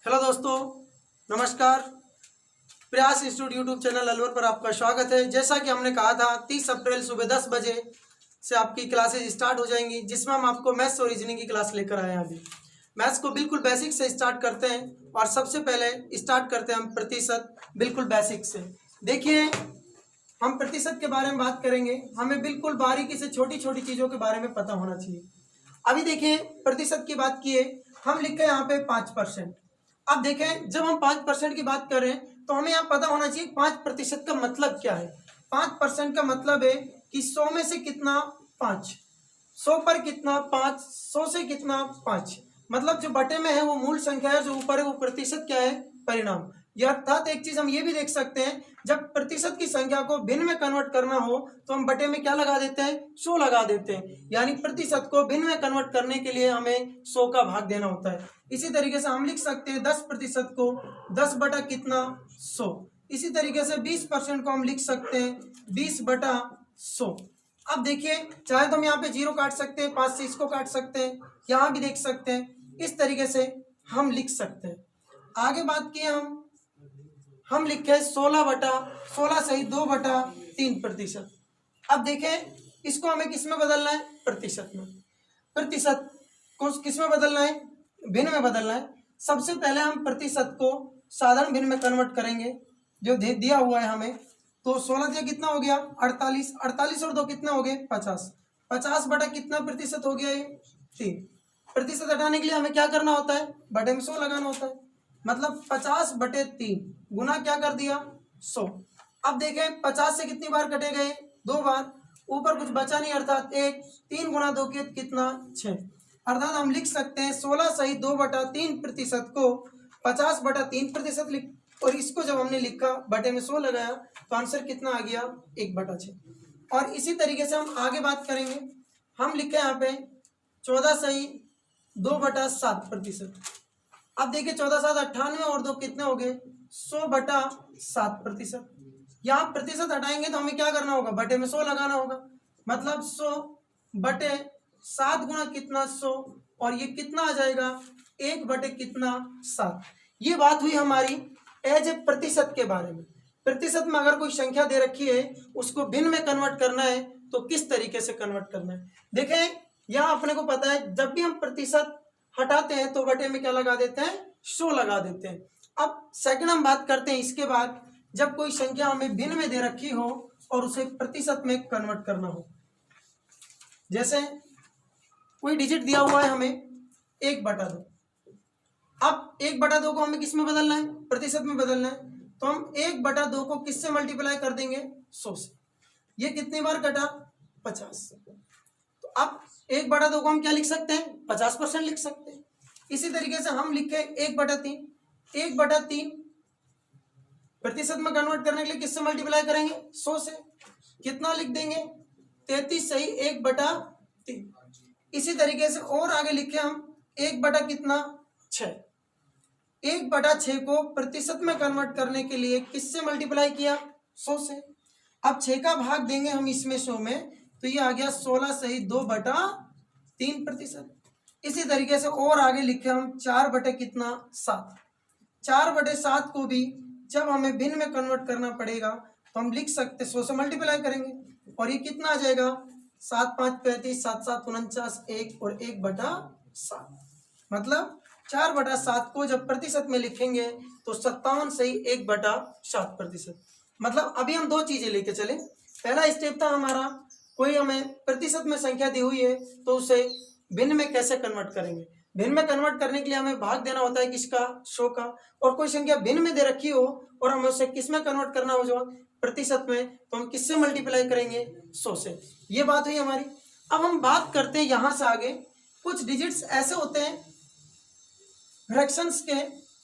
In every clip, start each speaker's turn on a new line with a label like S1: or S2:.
S1: Hello दोस्तों, नमस्कार। प्रयास इंस्टीट्यूट यूट्यूब चैनल अलवर पर आपका स्वागत है। जैसा कि हमने कहा था 30 अप्रैल सुबह 10 बजे से आपकी क्लासेज स्टार्ट हो जाएंगी, जिसमें हम आपको मैथ्स और रीजनिंग की क्लास लेकर आए हैं। अभी मैथ्स को बिल्कुल बेसिक से स्टार्ट करते हैं और सबसे पहले स्टार्ट करते हैं हम प्रतिशत, बिल्कुल बेसिक से। देखिए, हम प्रतिशत के बारे में बात करेंगे, हमें बिल्कुल बारीकी से छोटी छोटी चीज़ों के बारे में पता होना चाहिए। अभी देखिए, प्रतिशत की बात किए, हम लिखे यहाँ पे 5%। अब देखें, जब हम 5% की बात कर रहे हैं तो हमें यहाँ पता होना चाहिए 5% का मतलब क्या है। 5% का मतलब है कि 100 में से कितना 5, 100 पर कितना 5, 100 से कितना 5। मतलब जो बटे में है वो मूल संख्या है, जो ऊपर है वो प्रतिशत क्या है, परिणाम। या अर्थात एक चीज हम ये भी देख सकते हैं, जब प्रतिशत की संख्या को भिन्न में कन्वर्ट करना हो तो हम बटे में क्या लगा देते हैं, 100 लगा देते हैं। यानी प्रतिशत को भिन्न में कन्वर्ट करने के लिए हमें 100 का भाग देना होता है। इसी तरीके से हम लिख सकते हैं 10% को 10 बटा कितना 100। इसी तरीके से 20% को हम लिख सकते हैं 20 बटा 100। अब देखिए, चाहे तो हम यहाँ पे 0 काट सकते हैं, 5 से इसको काट सकते हैं, यहाँ भी देख सकते हैं। इस तरीके से हम लिख सकते हैं। आगे बात की हम लिखे 16 सही 2 बटा 3%। अब देखें, इसको हमें किस में बदलना है, प्रतिशत में। प्रतिशत को किस में बदलना है, भिन्न में बदलना है। सबसे पहले हम प्रतिशत को साधारण भिन्न में कन्वर्ट करेंगे, जो दिया हुआ है हमें। तो 16 दिया कितना हो गया 48, 48 और 2 कितना हो गए 50, 50 बटा कितना प्रतिशत हो गया ये 3। प्रतिशत हटाने के लिए हमें क्या करना होता है, बटे में 100 लगाना होता है। मतलब 50 बटे 3 गुना क्या कर दिया 100। अब देखें 50 से कितनी बार कटे गए, 2 बार, ऊपर कुछ बचा नहीं, अर्थात 1, 3 गुना 2 कितना 6। अर्थात हम लिख सकते हैं 16 सही 2 बटा 3% को 50 बटा 3% लिख, और इसको जब हमने लिखा बटे में 100 लगाया तो आंसर कितना आ गया 1 बटा 6। और इसी तरीके से हम आगे बात करेंगे। हम लिखे यहाँ पे 14 सही 2 बटा 7%। अब देखिए 14 7 98 और 2 कितने हो गए 100 बटा 7%। यहाँ प्रतिशत हटाएंगे तो हमें क्या करना होगा, बटे में 100 लगाना होगा। मतलब 100 बटे 7 गुना कितना 100, और ये कितना आ जाएगा 1 बटे कितना 7। ये बात हुई हमारी एज ए प्रतिशत के बारे में। प्रतिशत में अगर कोई संख्या दे रखी है, उसको भिन्न में कन्वर्ट करना है तो किस तरीके से कन्वर्ट करना है। देखें, यहाँ अपने को पता है जब भी हम प्रतिशत हटाते हैं तो बटे में क्या लगा देते हैं, 100 लगा देते हैं। अब सेकंड हम बात करते हैं इसके बाद, जब कोई संख्या हमें भिन्न में दे रखी हो और उसे प्रतिशत में कन्वर्ट करना हो। जैसे कोई डिजिट दिया हुआ है हमें 1 बटा 2। अब 1 बटा 2 को हमें किस में बदलना है, प्रतिशत में बदलना है। तो हम 1 बटा 2 को किससे मल्टीप्लाई कर देंगे 100 से। ये कितनी बार कटा 50। तो अब 1 बटा 2 को हम क्या लिख सकते हैं, 50% लिख सकते हैं। इसी तरीके से हम लिखे 1 बटा 3, 1 बटा 3 प्रतिशत में कन्वर्ट करने के लिए किससे मल्टीप्लाई करेंगे 100 से। कितना लिख देंगे 33 सही 1 बटा 3। इसी तरीके से और आगे लिखे हम 1 बटा कितना 6। 1 बटा 6 को प्रतिशत में कन्वर्ट करने के लिए किससे मल्टीप्लाई किया 100 से। अब 6 का भाग देंगे हम इसमें 100 में, तो ये आ गया 16 सही 2 बटा 3%। इसी तरीके से और आगे लिखे हम 4 बटे कितना 7। 4 बटे 7 को भी जब हमें भिन्न में कन्वर्ट करना पड़ेगा तो हम लिख सकते 100 से मल्टीप्लाई करेंगे, और ये कितना आ जाएगा 7 5 35, 7 7 49, 1 और 1 बटा 7। मतलब 4 बटा 7 को जब प्रतिशत में लिखेंगे तो 57 सही 1 बटा 7%। मतलब अभी हम 2 चीजें लेके चले। पहला स्टेप था हमारा, कोई हमें प्रतिशत में संख्या दी हुई है तो उसे भिन्न में कैसे कन्वर्ट करेंगे। भिन्न में कन्वर्ट करने के लिए हमें भाग देना होता है किसका, 100 का। और कोई संख्या भिन्न में दे रखी हो और हमें उसे किस में कन्वर्ट करना हो, जो प्रतिशत में, तो हम किससे मल्टीप्लाई करेंगे 100 से। ये बात हुई हमारी। अब हम बात करते हैं यहाँ से आगे, कुछ डिजिट्स ऐसे होते हैं फ्रैक्शंस के,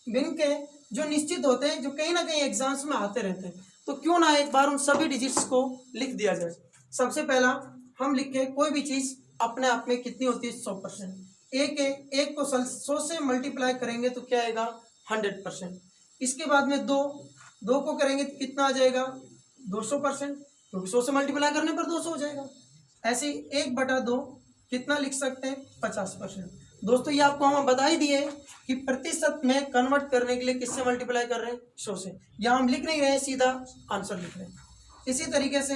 S1: भिन्न के, जो निश्चित होते हैं, जो कहीं ना कहीं एग्जाम्स में आते रहते हैं। तो क्यों ना एक बार उन सभी डिजिट्स को लिख दिया जाए। सबसे पहला हम लिखे, कोई भी चीज अपने आप में कितनी होती है 100%। एक को 100 से मल्टीप्लाई करेंगे तो क्या आएगा 100%। इसके बाद में 2 को करेंगे तो कितना आ जाएगा 200%, क्योंकि 100 से मल्टीप्लाई करने पर 200 हो जाएगा। ऐसे ही 1 बटा 2 कितना लिख सकते हैं 50%। दोस्तों ये आपको हम बता ही दिए कि प्रतिशत में कन्वर्ट करने के लिए किससे मल्टीप्लाई कर रहे हैं, 100 से। यहाँ हम लिख नहीं रहे हैं, सीधा आंसर लिख रहे हैं। इसी तरीके से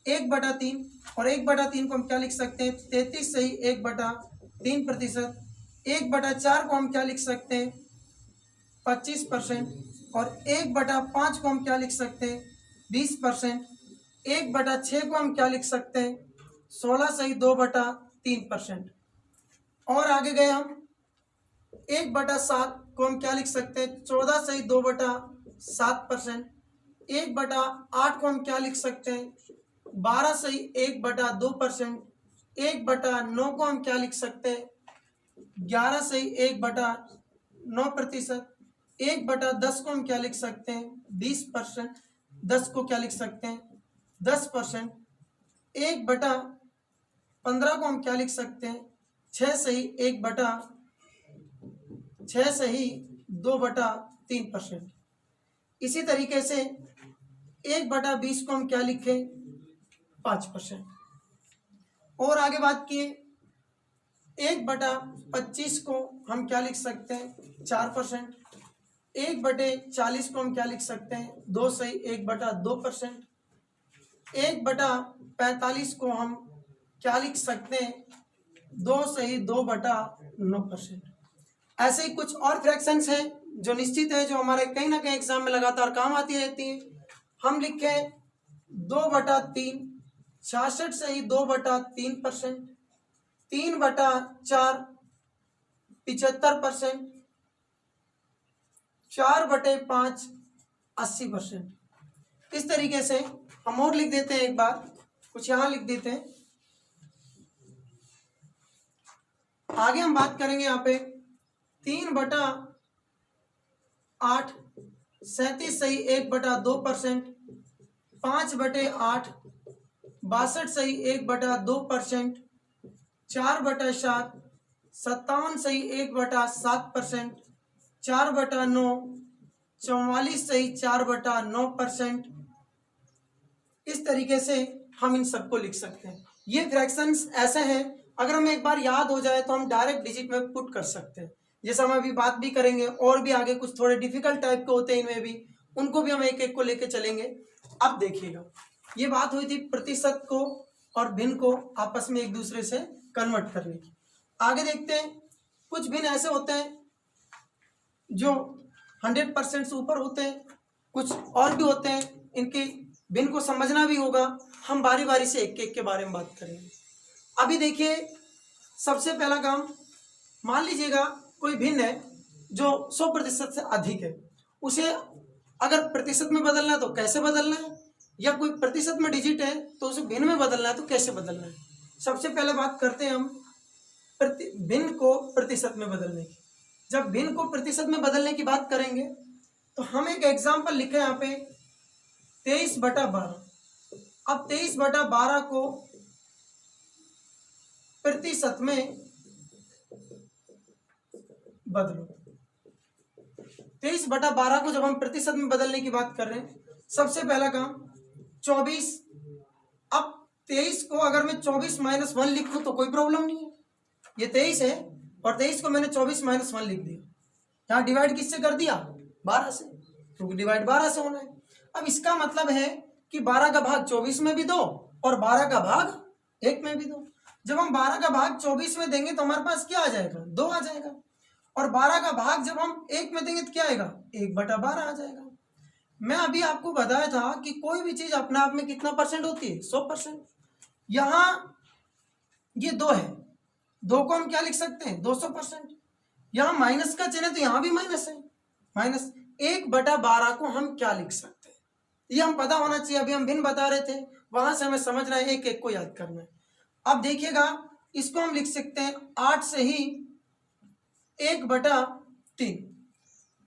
S1: 1/3 और 1/3 को हम क्या लिख सकते हैं, 33 सही 1/3%। 1/4 को हम क्या लिख सकते हैं, 25%। और 1/5 को हम क्या लिख सकते हैं, 20%। 1/6 को हम क्या लिख सकते हैं, 16 सही 2/3%। और आगे गए हम 1/7 को हम क्या लिख सकते हैं, 14 सही 2/7%। 1/8 को हम क्या लिख सकते हैं, 12 सही 1/2%। 1/9 को हम क्या लिख सकते हैं, 11 सही 1/9%। 1/10 को हम क्या लिख सकते हैं, 20%। 10 को क्या लिख सकते हैं, 10%। 1/15 को हम क्या लिख सकते हैं, 6 सही 2/3%। इसी तरीके से 1/20 को हम क्या लिखें, 5%। और आगे बात किए 1/25 को हम क्या लिख सकते हैं, 4%। 1/40 को हम क्या लिख सकते हैं, 2 सही 1/2%। 1/45 को हम क्या लिख सकते हैं, 2 सही 2/9%। ऐसे ही कुछ और फ्रैक्शंस हैं जो निश्चित है, जो हमारे कहीं ना कहीं एग्जाम में लगातार काम आती रहती हैं। हम लिखें 2/3, 66 सही 2/3%। 3/4, 75%। 4/5, 80%। इस तरीके से हम और लिख देते हैं, एक बार कुछ यहाँ लिख देते हैं। आगे हम बात करेंगे यहाँ पे 3/8, 37 सही 1/2%। 5/8, 62 सही 1/2%। 4/7, 57 सही 1/7%। 4/9, 44 सही 4/9%। इस तरीके से हम इन सबको लिख सकते हैं। ये फ्रैक्शंस ऐसे हैं, अगर हमें एक बार याद हो जाए तो हम डायरेक्ट डिजिट में पुट कर सकते हैं। जैसा हम अभी बात भी करेंगे, और भी आगे कुछ थोड़े डिफिकल्ट टाइप के होते हैं इनमें भी, उनको भी हम एक एक को लेके चलेंगे। अब देखिएगा, ये बात हुई थी प्रतिशत को और भिन्न को आपस में एक दूसरे से कन्वर्ट करने की। आगे देखते हैं, कुछ भिन्न ऐसे होते हैं जो 100% से ऊपर होते हैं, कुछ और भी होते हैं, इनके भिन्न को समझना भी होगा। हम बारी बारी से एक एक के बारे में बात करेंगे। अभी देखिए, सबसे पहला काम, मान लीजिएगा कोई भिन्न है जो 100% से अधिक है, उसे अगर प्रतिशत में बदलना है तो कैसे बदलना है, या कोई प्रतिशत में डिजिट है तो उसे भिन्न में बदलना है तो कैसे बदलना है। सबसे पहले बात करते हैं हम भिन्न को प्रतिशत में बदलने की। जब भिन्न को प्रतिशत में बदलने की बात करेंगे तो हम एक एग्जाम्पल लिखे यहाँ पे 23/12। अब 23/12 को प्रतिशत में बदलो। 23/12 को जब हम प्रतिशत में बदलने की बात कर रहे हैं, सबसे पहला काम 24। अब 23 को अगर मैं 24 - 1 लिखूं तो कोई प्रॉब्लम नहीं है। ये 23 है और 23 को मैंने 24 - 1 लिख दिया। यहाँ डिवाइड किससे कर दिया, 12 से, क्योंकि डिवाइड 12 से होना है। अब इसका मतलब है कि 12 का भाग 24 में भी दो और 12 का भाग 1 में भी दो। जब हम 12 का भाग 24 में देंगे तो हमारे पास क्या आ जाएगा, 2 आ जाएगा। और 12 का भाग जब हम 1 में देंगे तो क्या आएगा, 1/12 आ जाएगा। मैं अभी आपको बताया था कि कोई भी चीज अपने आप में कितना परसेंट होती है, 100%। यहाँ ये 2 है, 2 को हम क्या लिख सकते हैं, 200%। यहाँ माइनस का चिन्ह है तो यहाँ भी माइनस है, माइनस 1/12 को हम क्या लिख सकते हैं, ये हम पता होना चाहिए। अभी हम भिन्न बता रहे थे, वहां से हमें समझना है, एक एक को याद करना है। अब देखिएगा, इसको हम लिख सकते हैं 8 से ही 1/3।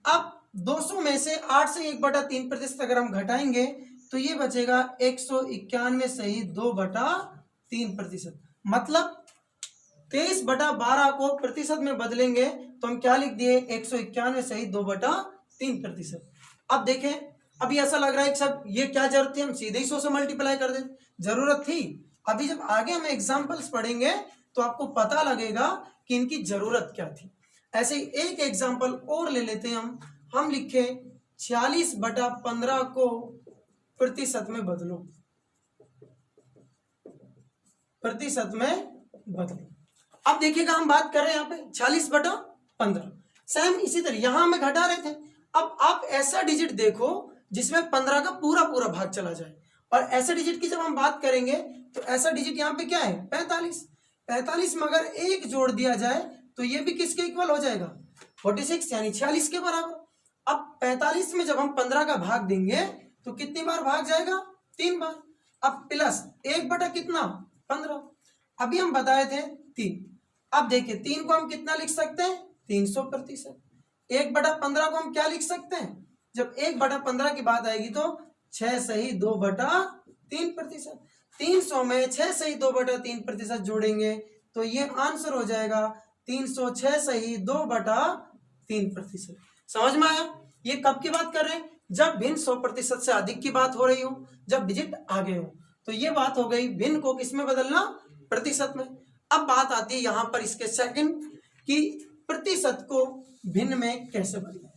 S1: अब 200 में से 8 से 1/3% अगर हम घटाएंगे तो ये बचेगा 191 से ही 2/3%। मतलब 23/12 को प्रतिशत में बदलेंगे तो हम क्या लिख दिए, 191 से ही 2/3%। अब देखें, अभी ऐसा लग रहा है कि सब ये क्या जरूरत थी, हम सीधे ही 100 से मल्टीप्लाई कर दें, जरूरत थी। अभी जब आगे हम एग्जाम्पल्स पढ़ेंगे तो आपको पता लगेगा कि इनकी जरूरत क्या थी। ऐसे ही एक एग्जांपल और ले लेते हैं हम लिखे 46/15 को प्रतिशत में बदलो, प्रतिशत में बदलो। अब देखिएगा हम बात कर रहे हैं यहाँ पे 46/15, सेम इसी तरह यहां हमें घटा रहे थे। अब आप ऐसा डिजिट देखो जिसमें 15 का पूरा पूरा भाग चला जाए, और ऐसे डिजिट की जब हम बात करेंगे तो ऐसा डिजिट यहाँ पे क्या है 45। 45 में अगर एक जोड़ दिया जाए तो ये भी किसके इक्वल हो जाएगा 46, यानी 46 के बराबर। अब 45 में जब हम 15 का भाग देंगे तो कितनी बार भाग जाएगा 3 बार। अब प्लस 1 बटा कितना 15, अभी हम बताए थे 3। अब देखिए 3 को हम कितना लिख सकते हैं 300%। 1/15 को हम क्या लिख सकते हैं, जब 1/15 की बात आएगी तो 6 सही 2/3%। 300 में 6 सही 2/3% जोड़ेंगे तो ये आंसर हो जाएगा 306 सही 2/3%। समझ में आया? ये कब की बात कर रहे हैं, जब भिन्न 100% से अधिक की बात हो रही हो, जब डिजिट आगे हो। तो ये बात हो गई भिन्न को किस में बदलना, प्रतिशत में। अब बात आती है यहां पर इसके सेकंड कि प्रतिशत को भिन्न में कैसे बदलें।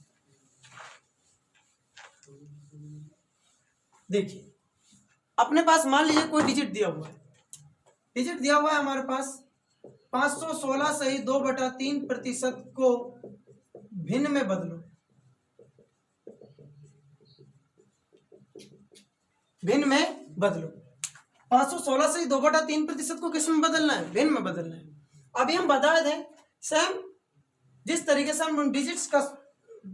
S1: देखिए अपने पास मान लीजिए कोई डिजिट दिया हुआ है, डिजिट दिया हुआ है हमारे पास 516 सही 2/3% को भिन्न में बदलो, भिन्न में बदलो। 516 से 2/3% को किस में बदलना है, भिन्न में बदलना है। अभी हम बता दें सेम जिस तरीके से हम डिजिट्स का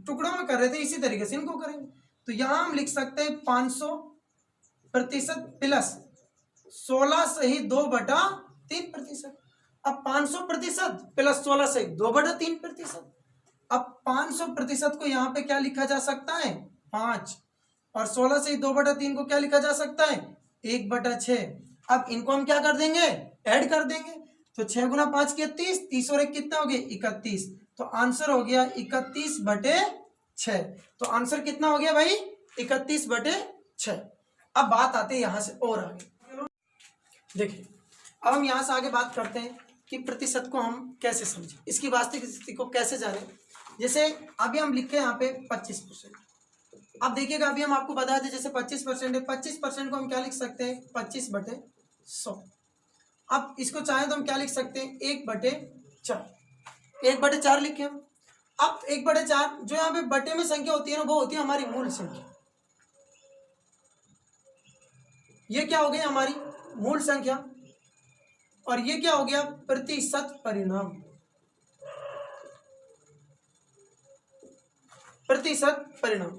S1: टुकड़ों में कर रहे थे इसी तरीके से इनको करेंगे। तो यहां हम लिख सकते हैं 500% प्लस 16 सही 2/3%। अब 500% प्लस 16 सही 2/3%। अब 500% को यहाँ पे क्या लिखा जा सकता है 5, और 16 से 2/3 को क्या लिखा जा सकता है 1/6। अब इनको हम क्या कर देंगे ऐड कर देंगे, तो 6 गुना 5 के 30, 30 और 1 कितना हो गया 31, तो आंसर हो गया 31/6। तो आंसर कितना हो गया भाई 31/6। अब बात आते हैं यहां से और आगे। देखिए अब हम यहां से आगे बात करते हैं कि प्रतिशत को हम कैसे समझें, इसकी वास्तविक स्थिति को कैसे जानें। जैसे अभी हम लिखे यहाँ पे 25%। अब देखिएगा अभी हम आपको बताए थे जैसे 25% है, 25% को हम क्या लिख सकते हैं 25/100। अब इसको चाहे तो हम क्या लिख सकते हैं 1/4, 1/4 लिखे हम। अब 1/4 जो यहाँ पे बटे में संख्या होती है ना वो होती है हमारी मूल संख्या। ये क्या हो गई हमारी मूल संख्या, और ये क्या हो गया प्रतिशत परिणाम, प्रतिशत परिणाम।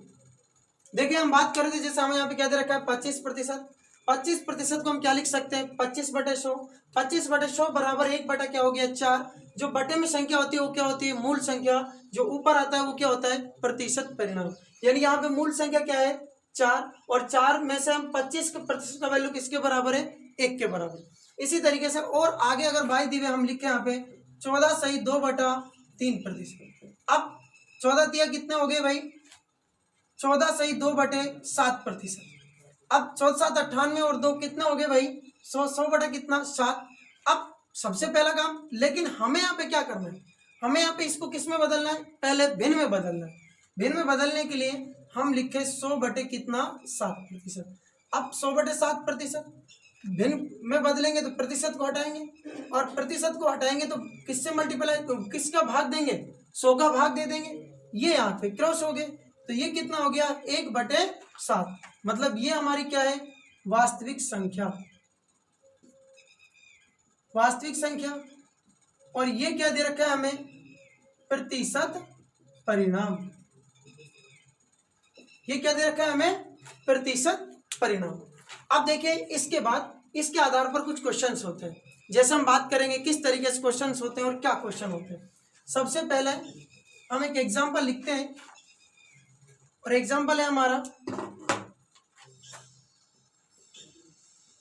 S1: देखिए हम बात कर रहे थे जैसे हमें यहाँ पे क्या दे रखा है 25%। 25% को हम क्या लिख सकते हैं 25/100। 25/100 बराबर 1 बटा क्या हो गया 4। जो बटे में संख्या होती है वो क्या होती है मूल संख्या, जो ऊपर आता है वो क्या होता है प्रतिशत परिणाम। यानी यहाँ पे मूल संख्या क्या है 4, और 4 में से हम 25% का वैल्यू किसके बराबर है 1 के बराबर। इसी तरीके से और आगे अगर बाई दी हुई हम लिखे यहाँ पे 14 सही 2/3%। अब 14 दिया कितने हो गए भाई 14 सही 2/7%। अब 14 7 98 और 2 कितने हो गए भाई 100 बटा कितना 7। अब सबसे पहला काम, लेकिन हमें यहाँ पे क्या करना है, हमें यहाँ पे इसको किस में बदलना है पहले भिन्न में बदलना है। भिन्न में बदलने के लिए हम लिखे 100 बटे कितना 7%। अब 100/7% भिन्न में बदलेंगे तो प्रतिशत को हटाएंगे, और प्रतिशत को हटाएंगे तो किससे मल्टीप्लाई किसका भाग देंगे 100 का भाग दे देंगे। ये यहाँ पे क्रॉस हो गए तो ये कितना हो गया 1/7। मतलब ये हमारी क्या है वास्तविक संख्या, वास्तविक संख्या। और ये क्या दे रखा है हमें प्रतिशत परिणाम, ये क्या दे रखा है हमें प्रतिशत परिणाम। अब देखिए इसके बाद इसके आधार पर कुछ क्वेश्चंस होते हैं, जैसे हम बात करेंगे किस तरीके से क्वेश्चंस होते हैं और क्या क्वेश्चन होते हैं। सबसे पहले हम एक एग्जांपल लिखते हैं, और एग्जांपल है हमारा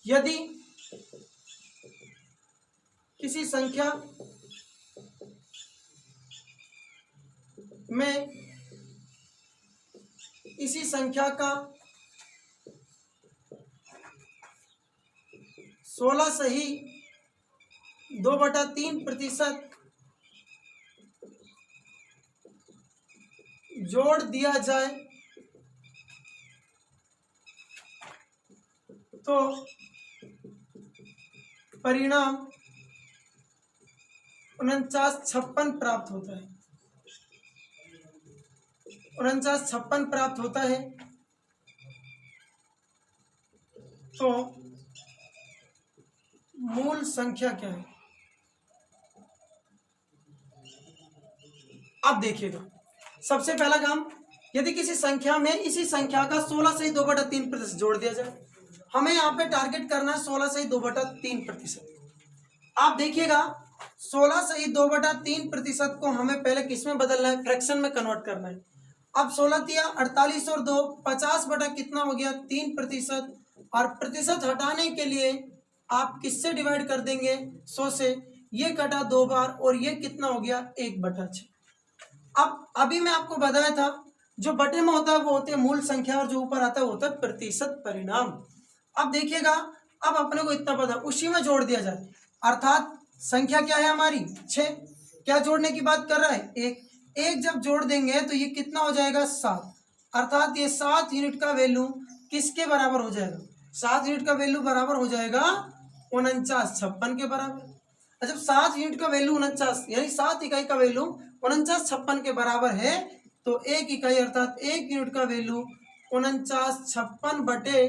S1: यदि किसी संख्या में इसी संख्या का 16 सही 2/3% जोड़ दिया जाए तो परिणाम 4956 प्राप्त होता है। 4956 प्राप्त होता है तो मूल संख्या क्या है? अब देखिएगा, सबसे पहला काम, यदि किसी संख्या में इसी संख्या का 16 से 2/3% जोड़ दिया जाए, हमें यहाँ पे टारगेट करना है 16 से 2/3%। आप देखिएगा 16 से 2/3% को हमें पहले किस में बदलना है? फ्रैक्शन में कन्वर्ट करना है। अब 16 तिया 48 और 2 50 बटा कितना हो गया? 3%। और प्रतिशत हटाने के लिए आप किससे डिवाइड कर देंगे? 100 से। ये कटा 2 बार और ये कितना हो गया? 1/6। अब अभी मैं आपको बताया था जो बटे में होता है वो होती है मूल संख्या और जो ऊपर आता है वो होता है प्रतिशत परिणाम। अब देखिएगा, अब अपने को इतना पता, उसी में जोड़ दिया जाए, अर्थात संख्या क्या है हमारी? 6। क्या जोड़ने की बात कर रहा है? 1। 1 जब जोड़ देंगे तो ये कितना हो जाएगा? 7। अर्थात ये 7 यूनिट का वैल्यू किसके बराबर हो जाएगा? 7 यूनिट का वैल्यू बराबर हो जाएगा 4956 के बराबर। जब 7 यूनिट का वैल्यू 49 यानी 7 इकाई का वैल्यू 4956 के बराबर है तो 1 इकाई अर्थात 1 यूनिट का वैल्यू 4956 बटे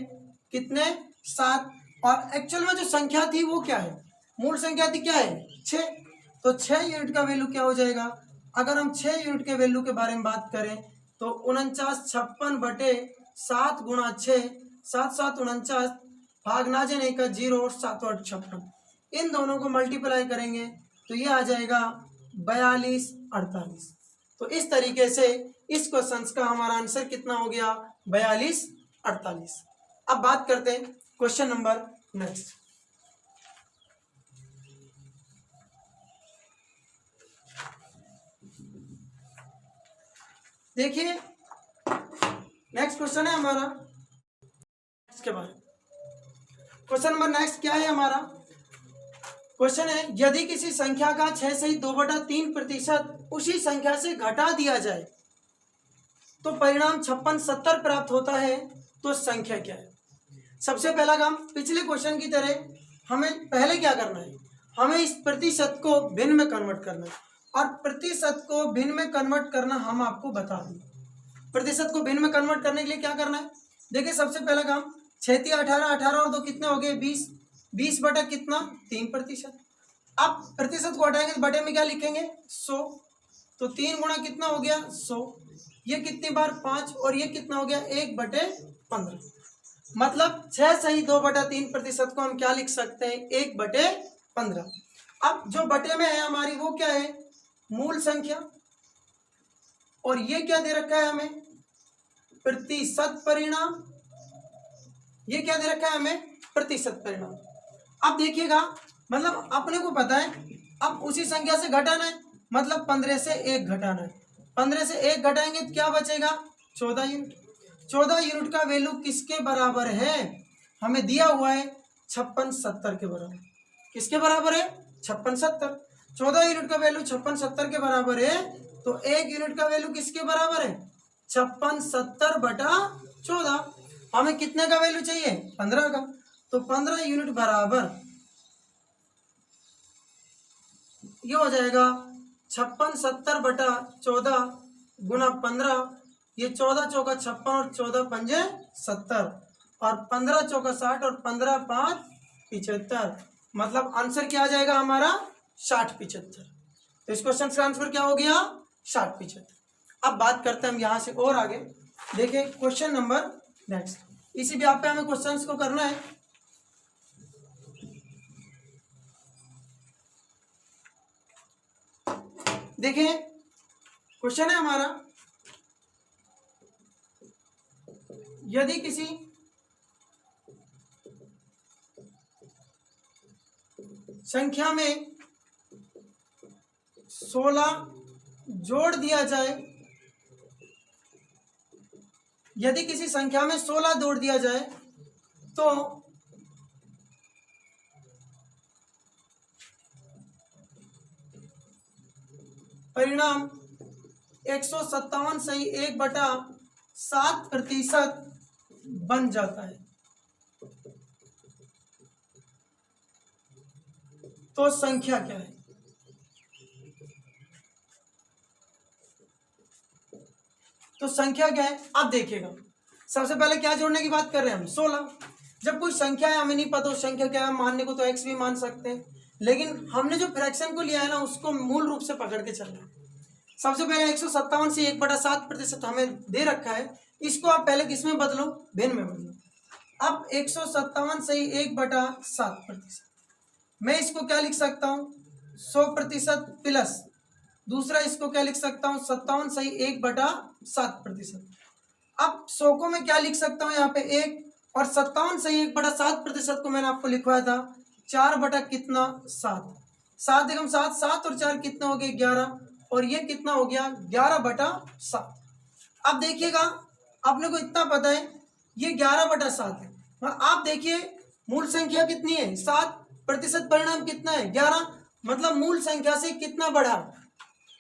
S1: कितने? 7। और एक्चुअल में जो संख्या थी वो क्या है? मूल संख्या थी क्या है? 6। तो 6 यूनिट का वैल्यू क्या हो जाएगा? अगर हम 6 यूनिट के वैल्यू के बारे में बात करें तो 4956 बटे 7 गुणा 6, 7 7 49, भागना जाने का 0 और 7 8 56, इन दोनों को मल्टीप्लाई करेंगे तो ये आ जाएगा 42 48। तो इस तरीके से इस क्वेश्चन का हमारा आंसर कितना हो गया? 42 48। अब बात करते हैं क्वेश्चन नंबर नेक्स्ट। देखिए नेक्स्ट क्वेश्चन है हमारा इसके बाद। क्वेश्चन नंबर नेक्स्ट क्या है हमारा? क्वेश्चन है यदि किसी संख्या का 6 से 2/3% उसी संख्या से घटा दिया जाए तो परिणाम 56 70 प्राप्त होता है, तो संख्या क्या है? सबसे पहला काम, पिछले क्वेश्चन की तरह हमें पहले क्या करना है? हमें इस प्रतिशत को भिन्न में कन्वर्ट करना है और प्रतिशत को भिन्न में कन्वर्ट करना हम आपको बता दें। प्रतिशत को भिन्न में कन्वर्ट करने के लिए क्या करना है? देखिए सबसे पहला काम, 6 तिया 18, 18 और 2 कितने हो गए? 20। 20 बटा कितना? 3%। अब प्रतिशत को हटाएंगे तो बटे में क्या लिखेंगे? 100। तो 3 गुणा कितना हो गया? 100। ये कितनी बार? 5। और ये कितना हो गया? 1/15। मतलब 6 सही 2/3% को हम क्या लिख सकते हैं? 1/15। अब जो बटे में है हमारी वो क्या है? मूल संख्या। और ये क्या दे रखा है हमें? प्रतिशत परिणाम। ये क्या दे रखा है हमें? प्रतिशत परिणाम। अब देखिएगा, मतलब अपने को पता है अब उसी संख्या से घटाना है, मतलब 15 से 1 घटाना है। 15 से 1 घटाएंगे तो क्या बचेगा? 14 यूनिट। 14 यूनिट का वैल्यू किसके बराबर है? हमें दिया हुआ है 56 70 के बराबर। किसके बराबर है? 56 70। 14 यूनिट का वैल्यू 56 70 के बराबर है तो 1 यूनिट का वैल्यू किसके बराबर है? 56 70 बटा 14। हमें कितने का वैल्यू चाहिए? 15 का। तो 15 यूनिट बराबर ये हो जाएगा 56 70 बटा 14 गुना 15। ये 14 चौका 56 और 14 पंजे 70 और 15 चौका 60 और 15 5 75। मतलब आंसर क्या आ जाएगा हमारा? 60 75। तो इस क्वेश्चन का आंसर क्या हो गया? 60 75। अब बात करते हैं हम यहाँ से और आगे। देखिए क्वेश्चन नंबर नेक्स्ट, इसी भी आप पे हमें क्वेश्चंस को करना है। देखिए क्वेश्चन है हमारा, यदि किसी संख्या में 16 जोड़ दिया जाए, यदि किसी संख्या में 16 जोड़ दिया जाए तो परिणाम 157 सही 1/7% बन जाता है। तो संख्या क्या है? तो संख्या क्या है आप देखिएगा। सबसे पहले क्या जोड़ने की बात कर रहे हैं हम? 16। जब कोई संख्या है हमें नहीं पता संख्या क्या है, मानने को तो x भी मान सकते हैं, लेकिन हमने जो फ्रैक्शन को लिया है ना उसको मूल रूप से पकड़ के चलना है। सबसे पहले 157 से 1/7% हमें दे रखा है, इसको आप पहले किस में बदलो? भिन्न में बदलो। अब 157 से 1/7%, मैं इसको क्या लिख सकता हूँ? 100% प्लस दूसरा इसको क्या लिख सकता हूँ? 57 सही 1/7%। अब 100 को मैं क्या लिख सकता हूँ यहाँ पे 1, और 57 सही 1/7% को मैंने आपको लिखवाया था 4 बटा कितना? 7। 7 एकम 7, 7 और 4 कितने हो गए? 11, और ये कितना हो गया? 11/7। अब देखिएगा आपने को इतना पता है ये 11/7 है, और आप देखिए मूल संख्या कितनी है? 7, प्रतिशत परिणाम कितना है? 11, मतलब मूल संख्या से कितना बढ़ा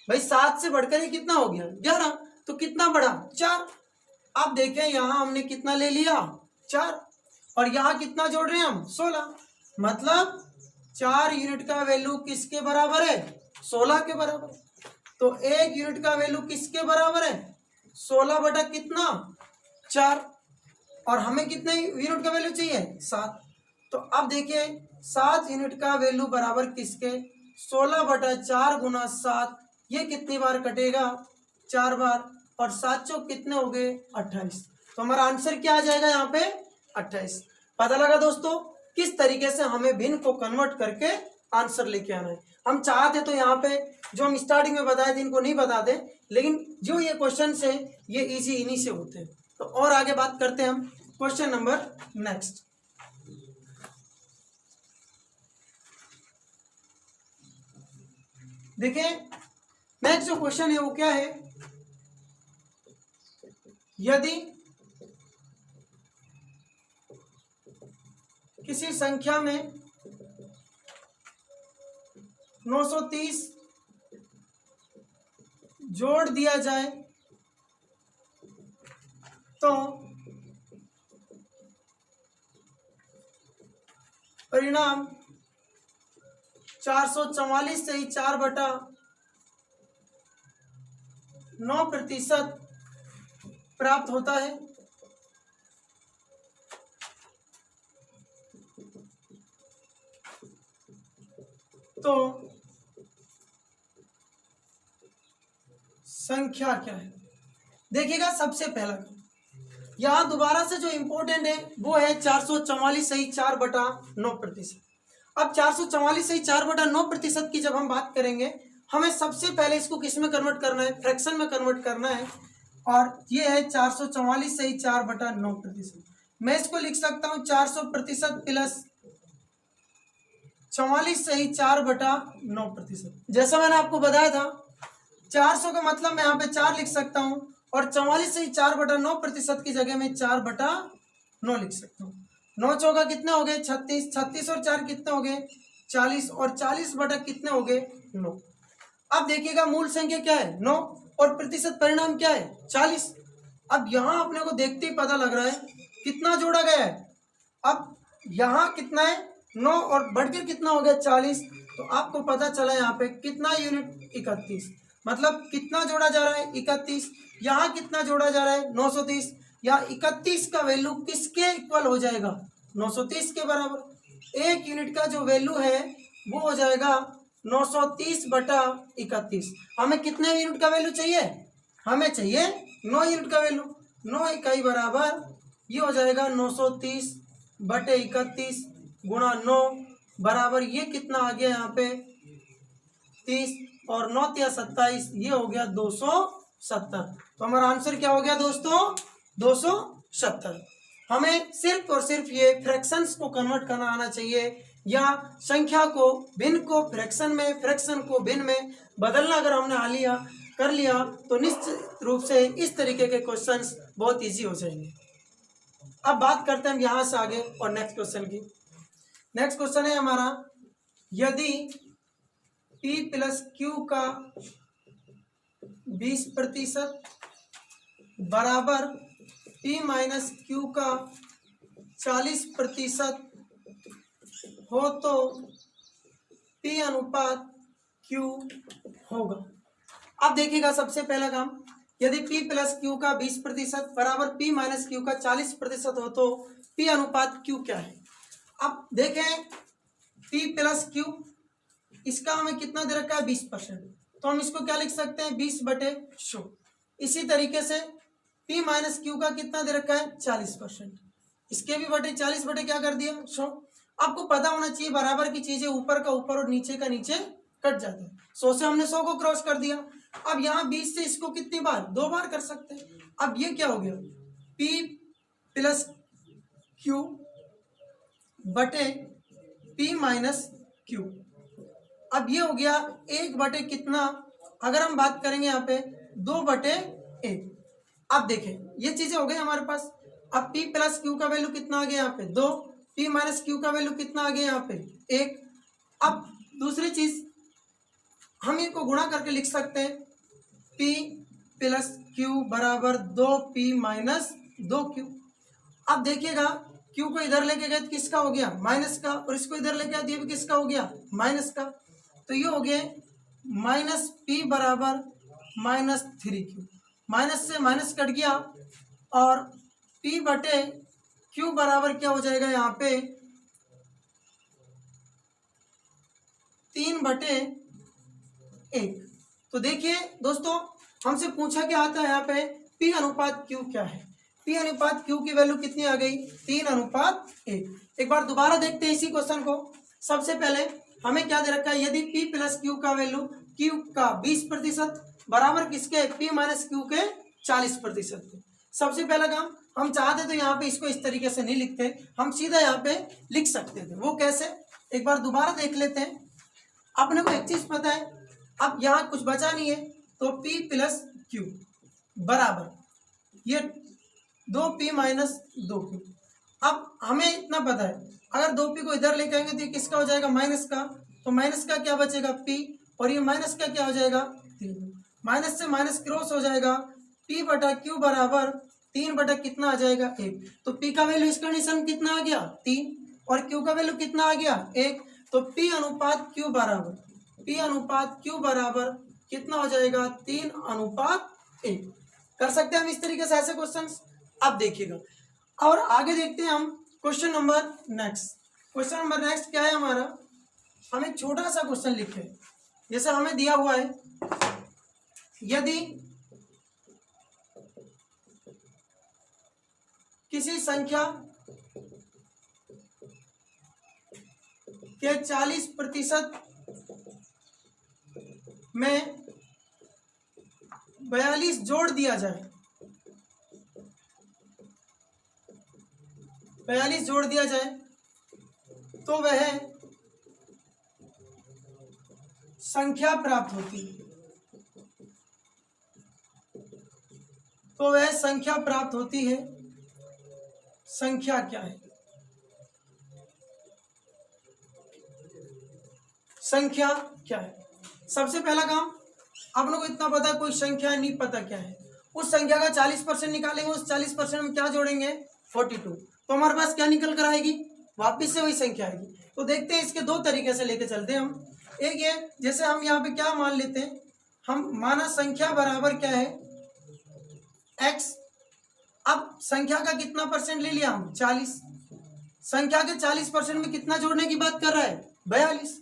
S1: भाई? 7 से बढ़कर ये कितना हो गया? 11, तो कितना बढ़ा? 4। आप देखें यहाँ हमने कितना ले लिया? 4, और यहाँ कितना जोड़ रहे हैं हम? 16, मतलब 4 यूनिट का वैल्यू किसके बराबर है? 16 के बराबर। तो 1 यूनिट का वैल्यू किसके बराबर है? 16 बटा कितना? 4, और हमें कितने यूनिट का वैल्यू चाहिए? 7। तो अब देखिए 7 यूनिट का वैल्यू बराबर किसके? 16/4 गुना 7, ये कितनी बार कटेगा? 4 बार, और 7 चौक कितने हो गए? 28। तो हमारा आंसर क्या आ जाएगा यहाँ पे? 28। पता लगा दोस्तों किस तरीके से हमें भिन्न को कन्वर्ट करके आंसर लेके आना है। हम चाहते तो यहाँ पे जो हम स्टार्टिंग में बताए थे इनको नहीं बताते, लेकिन जो ये क्वेश्चन है ये इजी इन्हीं से होते हैं। तो और आगे बात करते हैं हम क्वेश्चन नंबर नेक्स्ट। देखिए नेक्स्ट जो क्वेश्चन है वो क्या है? यदि किसी संख्या में 930 जोड़ दिया जाए तो परिणाम 444 से ही 4/9% प्राप्त होता है। तो संख्या क्या है? देखिएगा सबसे पहला यहां दोबारा से जो इंपॉर्टेंट है वो है 444 सही 4/9%। अब 444 सही 4/9% की जब हम बात करेंगे हमें सबसे पहले इसको किस में कन्वर्ट करना है? फ्रैक्शन में कन्वर्ट करना है, और ये है 444 सही 4/9%। मैं इसको लिख सकता हूँ 400% प्लस 44 सही 4/9%। जैसा मैंने आपको बताया था 400 का मतलब मैं यहाँ पे 4 लिख सकता हूँ, और 44 सही 4/9% की जगह में 4/9 लिख सकता हूँ। 9 चौका कितने हो गए? 36, 36 और 4 कितने हो गए? 40, और 40 बटा कितने हो गए? 9। अब देखिएगा मूल संख्या क्या है? 9, और प्रतिशत परिणाम क्या है? 40। अब यहाँ अपने को देखते ही पता लग रहा है कितना जोड़ा गया है। अब यहाँ कितना है? 9, और बढ़कर कितना हो गया? 40। तो आपको पता चला यहाँ पे कितना यूनिट? 31। मतलब कितना जोड़ा जा रहा है? 31। यहाँ कितना जोड़ा जा रहा है? 930। या 31 का वैल्यू किसके इक्वल हो जाएगा? 930 के बराबर। 1 यूनिट का जो वैल्यू है वो हो जाएगा 930/31। हमें कितने यूनिट का वैल्यू चाहिए? हमें चाहिए 9 यूनिट का वैल्यू। 9 इकाई बराबर ये हो जाएगा 930/31 गुणा 9 बराबर ये कितना आ गया यहाँ पे? 30, और 9 या 27, ये हो गया 270। तो हमारा आंसर क्या हो गया दोस्तों? 270। हमें सिर्फ और सिर्फ ये फ्रैक्शंस को कन्वर्ट करना आना चाहिए, या संख्या को भिन्न को फ्रैक्शन में, फ्रैक्शन को भिन्न में बदलना अगर हमने कर लिया तो निश्चित रूप से इस तरीके के क्वेश्चंस बहुत इजी हो जाएंगे। अब बात करते हैं हम यहाँ से आगे और नेक्स्ट क्वेश्चन की। नेक्स्ट क्वेश्चन है हमारा, यदि P + Q का 20% बराबर P माइनस क्यू का 40% हो तो P अनुपात Q होगा। अब देखिएगा सबसे पहला काम, यदि P प्लस क्यू का 20% बराबर P माइनस क्यू का 40% हो तो P अनुपात Q क्या है। अब देखें P प्लस क्यू, इसका हमें कितना दे रखा है 20%, तो हम इसको क्या लिख सकते हैं 20/100। इसी तरीके से P माइनस क्यू का कितना दे रखा है 40%, इसके भी बटे 40 बटे क्या कर दिया 100। आपको पता होना चाहिए बराबर की चीजें ऊपर का ऊपर और नीचे का नीचे कट जाते हैं। 100 से हमने 100 को क्रॉस कर दिया। अब यहाँ 20 से इसको कितनी बार 2 बार कर सकते हैं। अब ये क्या हो गया P प्लस क्यू बटे P माइनस क्यू। अब ये हो गया 1 बटे कितना, अगर हम बात करेंगे यहाँ पे 2/1। अब देखें ये चीजें हो गई हमारे पास। अब P प्लस क्यू का वैल्यू कितना आ गया यहाँ पे 2, P माइनस क्यू का वैल्यू कितना आ गया यहाँ पे 1। अब दूसरी चीज हम इनको गुणा करके लिख सकते हैं P प्लस क्यू बराबर 2P माइनस 2Q। अब देखिएगा Q को इधर लेके गए तो किसका हो गया माइनस का, और इसको इधर लेके आए भी किसका हो गया माइनस का। तो ये हो गया माइनस P बराबर -3Q। माइनस से माइनस कट गया और P बटे Q बराबर क्या हो जाएगा यहाँ पे 3/1। तो देखिए दोस्तों हमसे पूछा क्या आता है यहाँ पे P अनुपात Q क्या है। P अनुपात Q की वैल्यू कितनी आ गई 3/1। एक बार दोबारा देखते हैं इसी क्वेश्चन को। सबसे पहले हमें क्या दे रखा है, यदि P प्लस क्यू का वैल्यू Q का 20% बराबर किसके P माइनस क्यू के 40%। सबसे पहला काम हम चाहते तो यहाँ पे इसको इस तरीके से नहीं लिखते, हम सीधा यहाँ पे लिख सकते थे। वो कैसे, एक बार दोबारा देख लेते हैं। अपने को एक चीज पता है, अब यहाँ कुछ बचा नहीं है तो P प्लस क्यू बराबर ये 2P माइनस 2Q। अब हमें इतना पता है अगर 2P को इधर लेके आएंगे तो ये किसका हो जाएगा माइनस का, तो माइनस का क्या बचेगा P, और ये माइनस का क्या हो जाएगा 3। माइनस से माइनस क्रॉस हो जाएगा P बटा क्यू बराबर 3 बटा कितना आ जाएगा 1। तो P का वैल्यू इस कंडीशन कितना आ गया 3 और Q का वैल्यू कितना आ गया 1। तो P अनुपात Q बराबर कितना हो जाएगा 3/1। कर सकते हैं हम इस तरीके से ऐसे क्वेश्चंस। अब देखिएगा और आगे देखते हैं हम question number next. Question number next क्या है हमारा, हम एक छोटा सा क्वेश्चन लिखे जैसे हमें दिया हुआ है, यदि किसी संख्या के 40% में 42 जोड़ दिया जाए, 42 जोड़ दिया जाए तो वह संख्या प्राप्त होती है। तो वह संख्या प्राप्त होती है, संख्या क्या है, संख्या क्या है। सबसे पहला काम आप लोगों को इतना पता है कोई संख्या नहीं पता क्या है, उस संख्या का 40% निकालेंगे, उस 40% में क्या जोड़ेंगे 42, तो हमारे पास क्या निकल कर आएगी वापिस से वही संख्या आएगी। तो देखते हैं इसके दो तरीके से लेके चलते हैं हम। एक ये जैसे हम यहाँ पे क्या मान लेते हैं, हम माना संख्या बराबर क्या है x। अब संख्या का कितना परसेंट ले लिया हम 40, संख्या के 40% में कितना जोड़ने की बात कर रहा है 42।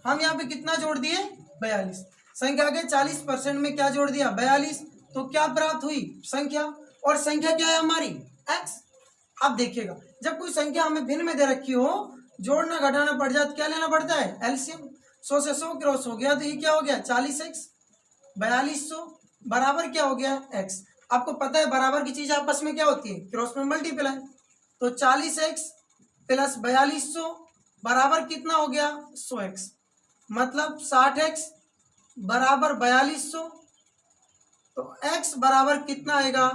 S1: हम यहाँ पे कितना जोड़ दिए 42, संख्या के 40% में क्या जोड़ दिया 42, तो क्या प्राप्त हुई संख्या, और संख्या क्या है हमारी x। अब देखिएगा जब कोई संख्या हमें भिन्न में दे रखी हो, जोड़ना घटाना पड़ जाए तो क्या लेना पड़ता है एलसीएम। 100 से 100 क्रॉस हो गया तो ये क्या हो गया 40x 4200 बराबर क्या हो गया x। आपको पता है बराबर की चीज आपस में क्या होती है क्रॉस में मल्टीप्लाई। तो 40x प्लस 4200 बराबर कितना हो गया 100x, मतलब 60x बराबर 4200। तो x बराबर कितना आएगा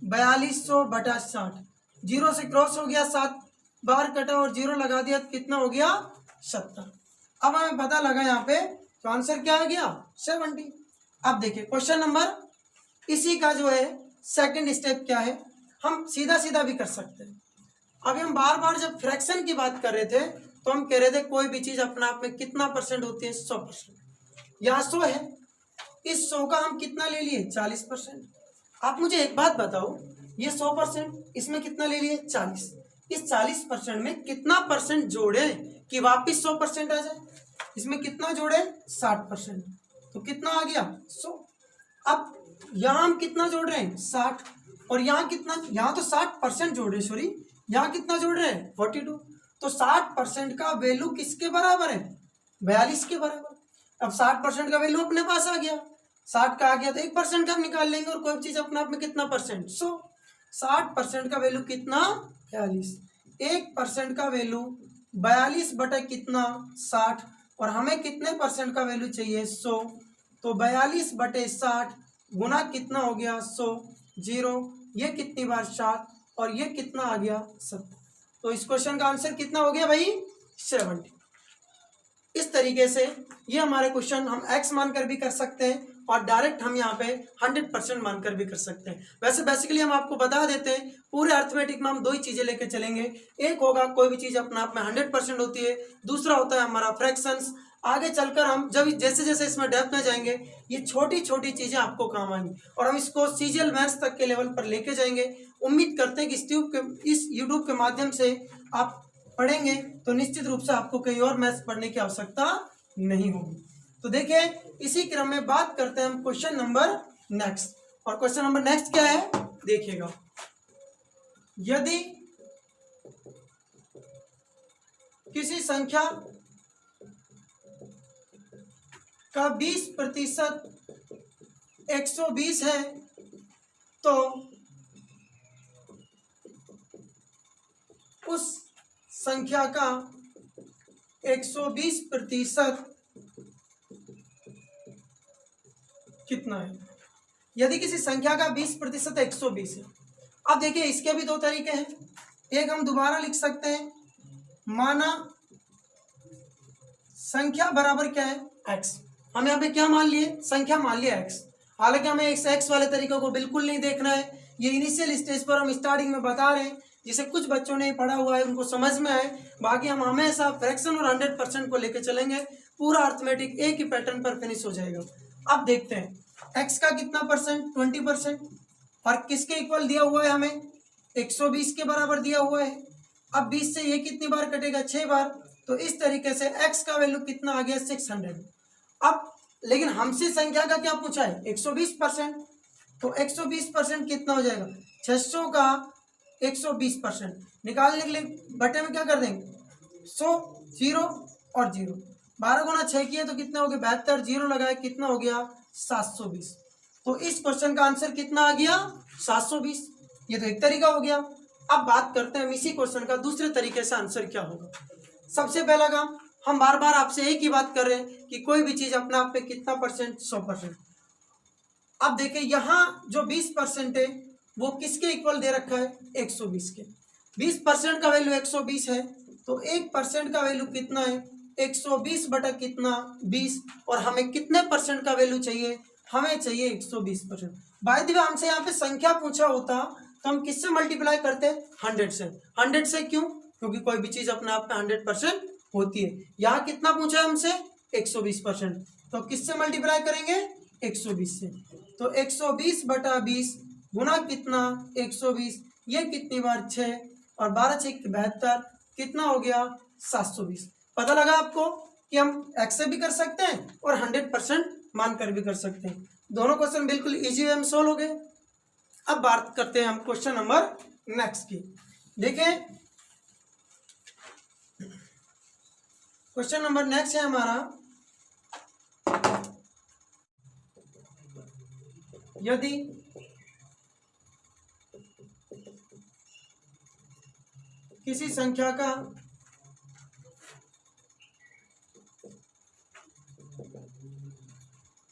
S1: 4200 बटा 60। 0 से क्रॉस हो गया 7 बार कटा और 0 लगा दिया तो कितना हो गया 70। अब हमें पता लगा यहाँ पे तो आंसर क्या आ गया 70। अब देखिए क्वेश्चन नंबर इसी का जो है सेकंड स्टेप क्या है, हम सीधा सीधा भी कर सकते हैं। अभी हम बार बार जब फ्रैक्शन की बात कर रहे थे तो हम कह रहे थे कोई भी चीज अपने आप में कितना परसेंट होती है, 100%। यहाँ 100 है, इस 100 का हम कितना ले लिए, 40%। आप मुझे एक बात बताओ, ये 100%, इसमें कितना ले लिए, 40। इस 40% में कितना परसेंट जोड़े कि वापिस 100% आ जाए, इसमें कितना जोड़े, 60%, तो कितना आ गया, 100। अब यहाँ हम कितना जोड़ रहे हैं, 60, और यहाँ कितना, यहाँ तो 60% जोड़ रहे, सॉरी यहाँ कितना जोड़ रहे हैं, 42। तो 60% का वैल्यू किसके बराबर है, 42 के बराबर। अब 60% का वैल्यू अपने पास आ गया, 60 का आ गया तो 1% का हम निकाल लेंगे, और कोई चीज अपने आप में कितना परसेंट, 100। 60% का वैल्यू कितना, 42। 1% का वैल्यू 42 बटा कितना, 60, और हमें कितने परसेंट का वैल्यू चाहिए, 100। तो 42 बटे 60 गुना कितना हो गया, 100, 0, ये कितनी बार 7, और ये कितना आ गया, 70। तो इस क्वेश्चन का आंसर कितना हो गया भाई, 70। इस तरीके से ये हमारे क्वेश्चन हम x मानकर भी कर सकते हैं, और डायरेक्ट हम यहाँ पे 100% मानकर भी कर सकते हैं। वैसे बेसिकली हम आपको बता देते हैं, पूरे अर्थमेटिक में हम दो ही चीजें लेके चलेंगे। एक होगा कोई भी चीज अपने आप में 100% होती है, दूसरा होता है हमारा फ्रैक्शंस। आगे चलकर हम जब जैसे जैसे इसमें डेप्थ में जाएंगे, ये छोटी छोटी चीजें आपको काम आएंगी, और हम इसको सीजीएल मैथ्स तक के लेवल पर लेके जाएंगे। उम्मीद करते हैं कि इस यूट्यूब के माध्यम से आप पढ़ेंगे तो निश्चित रूप से आपको कहीं और मैथ्स पढ़ने की आवश्यकता नहीं होगी। तो देखिए, इसी क्रम में बात करते हैं हम क्वेश्चन नंबर नेक्स्ट। और क्वेश्चन नंबर नेक्स्ट क्या है, देखिएगा, यदि किसी संख्या का 20% 120 है, तो उस संख्या का 120% कितना है। यदि किसी संख्या का 20% 120 है। अब देखिए, इसके भी दो तरीके हैं। एक हम दोबारा लिख सकते हैं, माना संख्या बराबर क्या है, x। हम यहाँ पे क्या मान लिए, संख्या मान लिया x। हालांकि हमें इस x वाले तरीके को बिल्कुल नहीं देखना है, ये इनिशियल स्टेज पर हम स्टार्टिंग में बता रहे हैं, जिसे कुछ बच्चों ने पढ़ा हुआ है उनको समझ में आए। बाकी हम हमेशा फ्रैक्शन और 100% को लेकर चलेंगे, पूरा अर्थमेटिक एक ही पैटर्न पर फिनिश हो जाएगा। अब देखते हैं x का कितना परसेंट, 20%, और किसके इक्वल दिया हुआ है, हमें 120 के बराबर दिया हुआ है। अब 20 से ये कितनी बार कटेगा, 6 बार। तो इस तरीके से x का वैल्यू कितना आ गया, 600। अब लेकिन हमसे संख्या का क्या पूछा है, 120%। तो 120% कितना हो जाएगा, 600 का 120% निकालने के लिए बटे में क्या कर देंगे, 100, 0 और 0, 12 गुना 6 किए तो कितना हो गया, 72, 0 लगाए कितना हो गया, 720। तो इस क्वेश्चन का आंसर कितना आ गया, 720। ये तो एक तरीका हो गया। अब बात करते हैं हम इसी क्वेश्चन का दूसरे तरीके से आंसर क्या होगा। सबसे पहला काम, हम बार बार आपसे एक ही बात कर रहे हैं कि कोई भी चीज अपने आप पे कितना परसेंट, 100%। अब देखिए, यहाँ जो 20% है वो किसके इक्वल दे रखा है, 120 के। 20% का वैल्यू 120 है, तो 1% का वैल्यू कितना है, 120 बटा कितना, 20, और हमें कितने परसेंट का वैल्यू चाहिए, हमें चाहिए 120%। बाय द वे, हमसे यहाँ पे संख्या पूछा होता तो हम किससे मल्टीप्लाई करते, 100 से। 100 से क्यों, क्योंकि कोई भी चीज अपने आप में 100% होती है। यहाँ कितना पूछा है हमसे, 120%, तो किससे मल्टीप्लाई करेंगे, 120 से। तो 120 बटा 20 गुना कितना, 120, ये कितनी बार, 6, और 12 6 72, कितना हो गया, 720। पता लगा आपको कि हम x से भी कर सकते हैं और 100% मानकर भी कर सकते हैं। दोनों क्वेश्चन बिल्कुल इजी वे में सोल्व हो गए। अब बात करते हैं हम क्वेश्चन नंबर नेक्स्ट की। देखें, क्वेश्चन नंबर नेक्स्ट है हमारा, यदि किसी संख्या का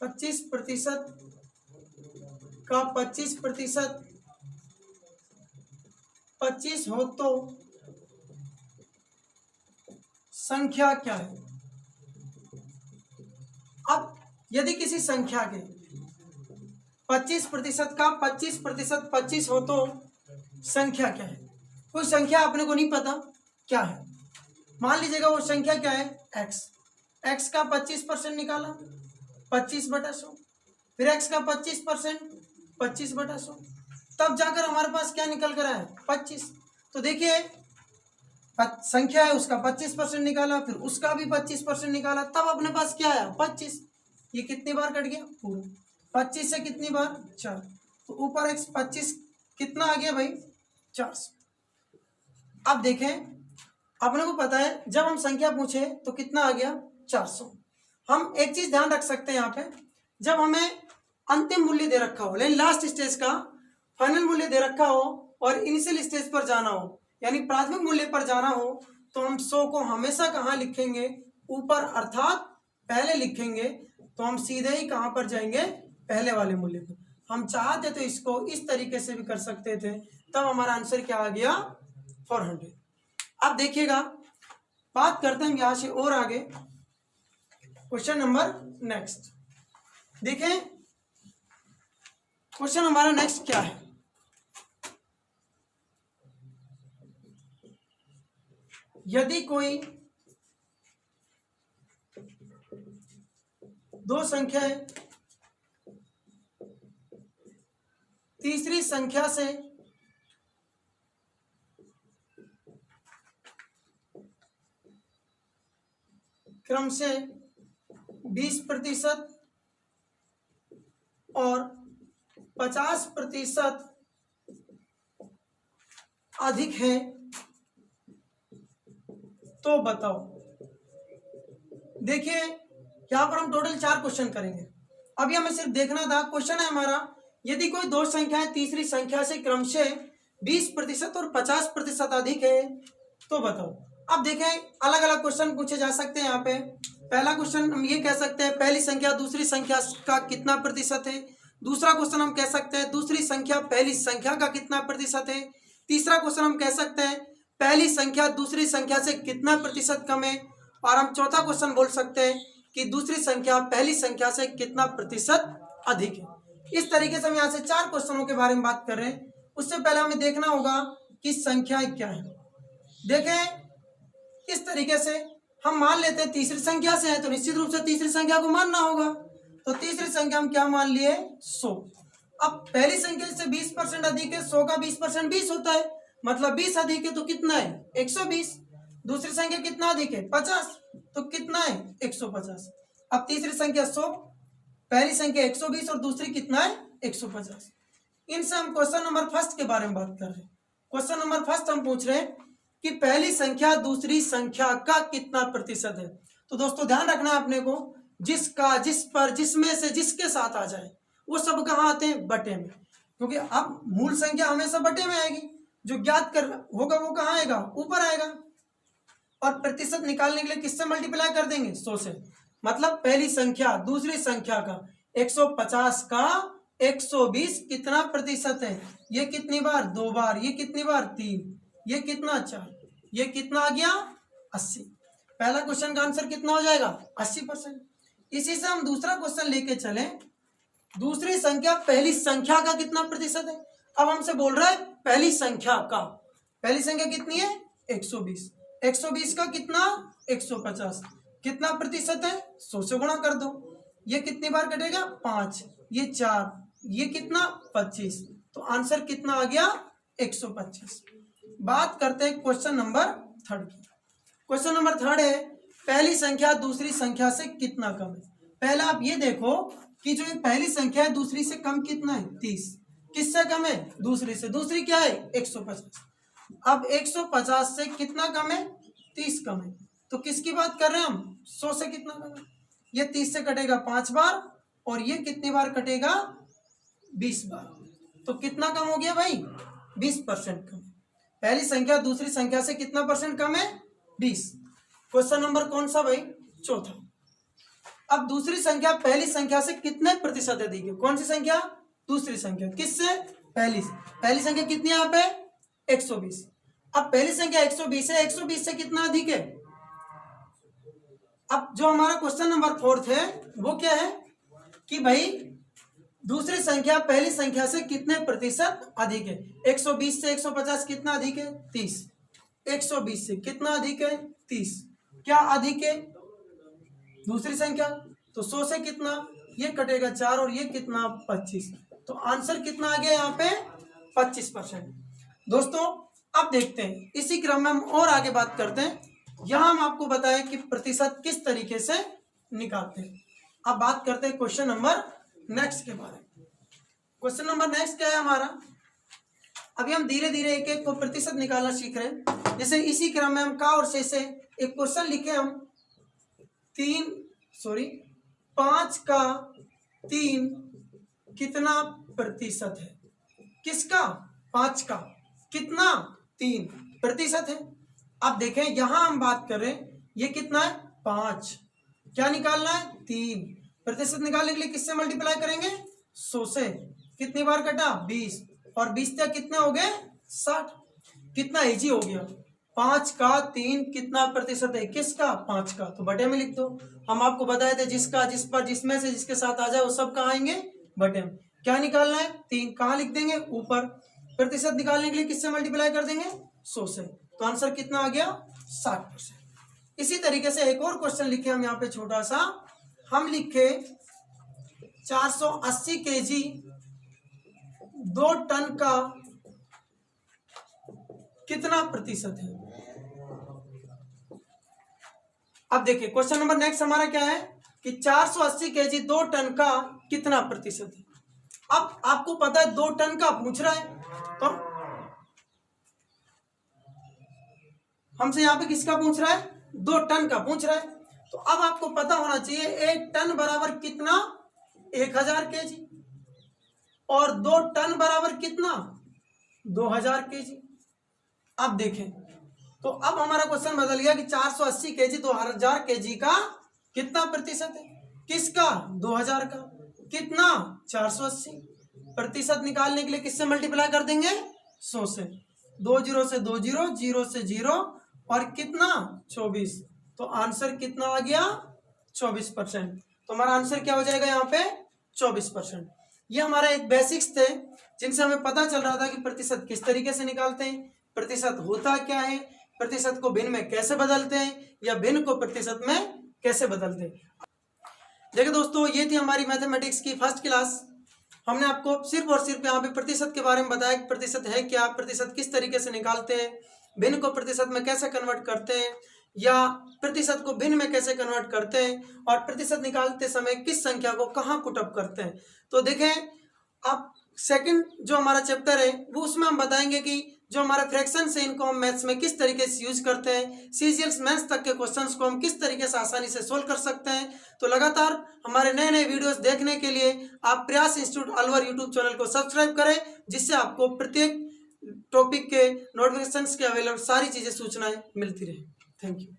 S1: 25% का 25% 25 हो तो संख्या क्या है। अब यदि किसी संख्या के 25% का 25% 25 हो तो संख्या क्या है? कोई संख्या अपने को नहीं पता क्या है, मान लीजिएगा वो संख्या क्या है, x। x का 25% निकाला 25/100, फिर x का 25% 25/100, तब जाकर हमारे पास क्या निकल कर आया, 25। तो देखिए संख्या है उसका 25% निकाला, फिर उसका भी 25% निकाला, तब अपने पास क्या आया, 25। ये कितनी बार कट गया, पूरा 25 से कितनी बार, 4। तो ऊपर x 25 कितना आ गया भाई, 400। अब देखें अपने को पता है जब हम संख्या पूछे तो कितना आ गया, 400। हम एक चीज ध्यान रख सकते हैं यहाँ पे, जब हमें अंतिम मूल्य दे रखा हो, लेकिन लास्ट स्टेज का फाइनल मूल्य दे रखा हो और इनिशियल स्टेज पर जाना हो, यानी प्राथमिक मूल्य पर जाना हो, तो हम 100 को हमेशा कहाँ लिखेंगे, ऊपर, अर्थात पहले लिखेंगे। तो हम सीधे ही कहाँ पर जाएंगे, पहले वाले मूल्य पर। हम चाहते तो इसको इस तरीके से भी कर सकते थे, तब हमारा आंसर क्या आ गया, 400। अब देखिएगा बात करते हैं यहां से और आगे, क्वेश्चन नंबर नेक्स्ट देखें। क्वेश्चन हमारा नेक्स्ट क्या है, यदि कोई दो संख्याएं तीसरी संख्या से क्रम से 20% और 50% अधिक है, तो बताओ। देखिए यहां पर हम टोटल 4 क्वेश्चन करेंगे। अभी हमें सिर्फ देखना था, क्वेश्चन है हमारा, यदि कोई दो संख्याएं तीसरी संख्या से क्रम से 20% और 50% अधिक है, तो बताओ। अब देखें अलग अलग क्वेश्चन पूछे जा सकते हैं यहाँ पे। पहला क्वेश्चन हम ये कह सकते हैं पहली संख्या दूसरी संख्या का कितना प्रतिशत है। दूसरा क्वेश्चन हम कह सकते हैं दूसरी संख्या पहली संख्या का कितना प्रतिशत है। तीसरा क्वेश्चन हम कह सकते हैं पहली संख्या दूसरी संख्या से कितना प्रतिशत कम है। और हम चौथा क्वेश्चन बोल सकते हैं कि दूसरी संख्या पहली संख्या से कितना प्रतिशत अधिक है। इस तरीके से हम यहाँ से 4 क्वेश्चनों के बारे में बात कर रहे हैं। उससे पहले हमें देखना होगा कि संख्याएं क्या है। देखें इस तरीके से हम मान लेते हैं तीसरी संख्या से है, तो निश्चित रूप से तीसरी संख्या को मानना होगा। तो तीसरी संख्या हम क्या मान लिए, 100। अब पहली संख्या से 20% अधिक है, 100 का 20% 20 होता है, मतलब 20 अधिक है तो कितना है, 120। दूसरी संख्या कितना अधिक है, 50, तो कितना है, 150। अब तीसरी संख्या 100, पहली संख्या 120 और दूसरी कितना है, 150। इनसे हम क्वेश्चन नंबर फर्स्ट के बारे में बात कर रहे हैं। क्वेश्चन नंबर फर्स्ट हम पूछ रहे हैं कि पहली संख्या दूसरी संख्या का कितना प्रतिशत है। तो दोस्तों ध्यान रखना है अपने को, जिसका जिस पर जिसमें से जिसके साथ आ जाए वो सब कहाँ आते हैं, बटे में। क्योंकि अब मूल संख्या हमेशा बटे में आएगी, जो ज्ञात कर होगा वो कहाँ आएगा, ऊपर आएगा। और प्रतिशत निकालने के लिए किससे मल्टीप्लाई कर देंगे, 100 से। मतलब पहली संख्या दूसरी संख्या का 150 का 120 कितना प्रतिशत है, ये कितनी बार, 2 बार, ये कितनी बार, 3, ये कितना, 4, ये कितना आ गया, 80। पहला क्वेश्चन का आंसर कितना हो जाएगा, 80%। इसी से हम दूसरा क्वेश्चन लेके चले, दूसरी संख्या पहली संख्या का कितना प्रतिशत है। अब हमसे बोल रहा है पहली संख्या का, पहली संख्या कितनी है, 120, 120 का कितना, 150, कितना प्रतिशत है, 100 से गुणा कर दो। ये कितनी बार कटेगा, 5, ये 4, ये कितना, 25। तो आंसर कितना आ गया, 125। बात करते हैं क्वेश्चन नंबर 3 की। क्वेश्चन नंबर 3 है पहली संख्या दूसरी संख्या से कितना कम है। पहला आप ये देखो कि जो पहली संख्या है दूसरी से कम कितना है, 30। किससे कम है, दूसरी से। दूसरी क्या है, 150। अब 150 से कितना कम है, 30 कम है। तो किसकी बात कर रहे हैं हम, 100 से कितना कम है। ये 30 से कटेगा 5 बार और ये कितनी बार कटेगा, 20 बार। तो कितना कम हो गया भाई, 20% कम। पहली संख्या दूसरी संख्या से कितना परसेंट कम है, 20। क्वेश्चन नंबर कौन सा भाई, चौथा। अब दूसरी संख्या पहली संख्या से कितने प्रतिशत अधिक है। कौन सी संख्या, दूसरी संख्या, किससे, पहली से। पहली संख्या कितनी है यहाँ पे, 120। अब पहली संख्या 120 है, 120 से कितना अधिक है। अब जो हमारा क्वेश्चन नंबर 4 है वो क्या है कि भाई दूसरी संख्या पहली संख्या से कितने प्रतिशत अधिक है? 120 से 150 कितना अधिक है? 30। 120 से कितना अधिक है? 30। क्या अधिक है? दूसरी संख्या। तो 100 से कितना, ये कटेगा 4 और ये कितना 25। तो आंसर कितना आ गया यहाँ पे? 25%। दोस्तों अब देखते हैं, इसी क्रम में हम और आगे बात करते हैं। यहां हम आपको बताएं कि प्रतिशत किस तरीके से निकालते हैं। अब बात करते हैं क्वेश्चन नंबर नेक्स्ट के बारे में। क्वेश्चन नंबर नेक्स्ट क्या है हमारा? अभी हम धीरे धीरे एक एक को प्रतिशत निकालना सीख रहे हैं। जैसे इसी क्रम में हम का और से एक क्वेश्चन लिखे हम 5 का 3 कितना प्रतिशत है? किसका? 5 का कितना? 3 प्रतिशत है। अब देखें यहां हम बात कर रहे हैं, ये कितना है? 5। क्या निकालना है? 3। प्रतिशत निकालने के लिए किससे मल्टीप्लाई करेंगे? 100 से। कितनी बार कटा? 20। और 20 तक कितने हो गए? 60। कितना इजी हो गया। 5 का 3 कितना प्रतिशत है? किसका? 5 का। तो बटे में लिख दो। हम आपको बताए थे जिसका, जिस पर, जिसमें से जिसके साथ आ जाए वो सब कहाँ आएंगे? बटे में। क्या निकालना है? 3। कहाँ लिख देंगे? ऊपर। प्रतिशत निकालने के लिए किससे मल्टीप्लाई कर देंगे? 100 से। तो आंसर कितना आ गया? 60%। इसी तरीके से एक और क्वेश्चन लिखे हम यहाँ पे छोटा सा। हम लिखे 480 केजी 2 टन का कितना प्रतिशत है? अब देखिए क्वेश्चन नंबर नेक्स्ट हमारा क्या है कि 480 केजी 2 टन का कितना प्रतिशत है। अब आपको पता है 2 टन का पूछ रहा है, तो हमसे यहाँ पे किसका पूछ रहा है? 2 टन का पूछ रहा है। तो अब आपको पता होना चाहिए 1 टन बराबर कितना? 1000 केजी। और 2 टन बराबर कितना? 2000 केजी। अब देखें तो अब हमारा क्वेश्चन बदल गया कि 480 केजी 2000 केजी का कितना प्रतिशत है? किसका? 2000 का। कितना? 480। प्रतिशत निकालने के लिए किससे मल्टीप्लाई कर देंगे? 100 से। 2 जीरो से 2 जीरो, 0 से 0 और कितना? 24। तो आंसर कितना आ गया? 24%। तो हमारा आंसर क्या हो जाएगा यहाँ पे? 24%। ये हमारा एक बेसिक्स थे जिनसे हमें पता चल रहा था कि प्रतिशत किस तरीके से निकालते हैं, प्रतिशत होता क्या है, प्रतिशत को भिन्न में कैसे बदलते हैं या भिन्न को प्रतिशत में कैसे बदलते हैं। देखिए दोस्तों, ये थी हमारी मैथमेटिक्स की फर्स्ट क्लास। हमने आपको सिर्फ और सिर्फ यहाँ पे प्रतिशत के बारे में बताया कि प्रतिशत है क्या, प्रतिशत किस तरीके से निकालते हैं, भिन्न को प्रतिशत में कैसे कन्वर्ट करते हैं या प्रतिशत को भिन्न में कैसे कन्वर्ट करते हैं, और प्रतिशत निकालते समय किस संख्या को कहाँ पुटअप करते हैं। तो देखें अब सेकंड जो हमारा चैप्टर है वो उसमें हम बताएंगे कि जो हमारा फ्रैक्शन है इनको हम मैथ्स में किस तरीके से यूज करते हैं, सीजीएल मैथ्स तक के क्वेश्चंस को हम किस तरीके से आसानी से सोल्व कर सकते हैं। तो लगातार हमारे नए नए वीडियोस देखने के लिए आप प्रयास इंस्टीट्यूट अलवर यूट्यूब चैनल को सब्सक्राइब करें, जिससे आपको प्रत्येक टॉपिक के नोटिफिकेशंस के अवेलेबल सारी चीज़ें सूचनाएं मिलती रहे। Thank you.